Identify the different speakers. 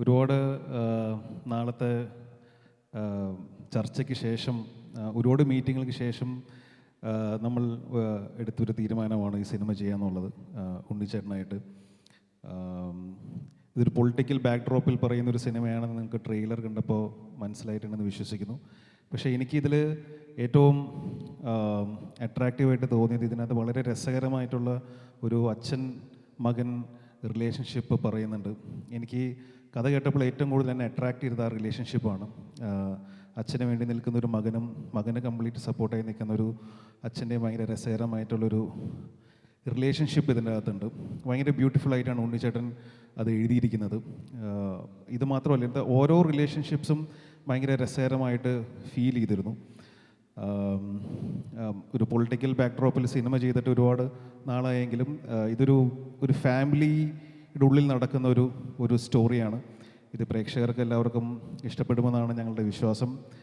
Speaker 1: ഒരുപാട് നാളത്തെ ചർച്ചയ്ക്ക് ശേഷം ഒരുപാട് മീറ്റിങ്ങുകൾക്ക് ശേഷം നമ്മൾ എടുത്തൊരു തീരുമാനമാണ് ഈ സിനിമ ചെയ്യാന്നുള്ളത്. ഉണ്ണിച്ചേട്ടനായിട്ട് ഇതൊരു പൊളിറ്റിക്കൽ ബാക്ക്ഡ്രോപ്പിൽ പറയുന്നൊരു സിനിമയാണെന്ന് നിങ്ങൾക്ക് ട്രെയിലർ കണ്ടപ്പോൾ മനസ്സിലായിട്ടുണ്ടെന്ന് വിശ്വസിക്കുന്നു. പക്ഷേ എനിക്കിതിൽ ഏറ്റവും അട്രാക്റ്റീവായിട്ട് തോന്നിയത് ഇതിനകത്ത് വളരെ രസകരമായിട്ടുള്ള ഒരു അച്ഛൻ മകൻ റിലേഷൻഷിപ്പ് പറയുന്നുണ്ട്. എനിക്ക് കഥ കേട്ടപ്പോൾ ഏറ്റവും കൂടുതൽ എന്നെ അട്രാക്റ്റ് ചെയ്തത് ആ റിലേഷൻഷിപ്പാണ്. അച്ഛന് വേണ്ടി നിൽക്കുന്ന ഒരു മകനും മകന് കംപ്ലീറ്റ് സപ്പോർട്ടായി നിൽക്കുന്ന ഒരു അച്ഛൻ്റെയും ഭയങ്കര രസകരമായിട്ടുള്ളൊരു റിലേഷൻഷിപ്പ് ഇതിൻ്റെ അകത്തുണ്ട്. ഭയങ്കര ബ്യൂട്ടിഫുൾ ആയിട്ടാണ് ഉണ്ണിച്ചേട്ടൻ അത് എഴുതിയിരിക്കുന്നത്. ഇത് മാത്രമല്ല, ഇത് ഓരോ റിലേഷൻഷിപ്സും ഭയങ്കര രസകരമായിട്ട് ഫീൽ ചെയ്തിരുന്നു. ഒരു പൊളിറ്റിക്കൽ ബാക്ക്ഡ്രോപ്പിൽ സിനിമ ചെയ്തിട്ട് ഒരുപാട് നാളായെങ്കിലും ഒരു ഫാമിലിയുടെ ഉള്ളിൽ നടക്കുന്ന ഒരു സ്റ്റോറിയാണ്. ഇത് പ്രേക്ഷകർക്ക് എല്ലാവർക്കും ഇഷ്ടപ്പെടുമെന്നാണ് ഞങ്ങളുടെ വിശ്വാസം.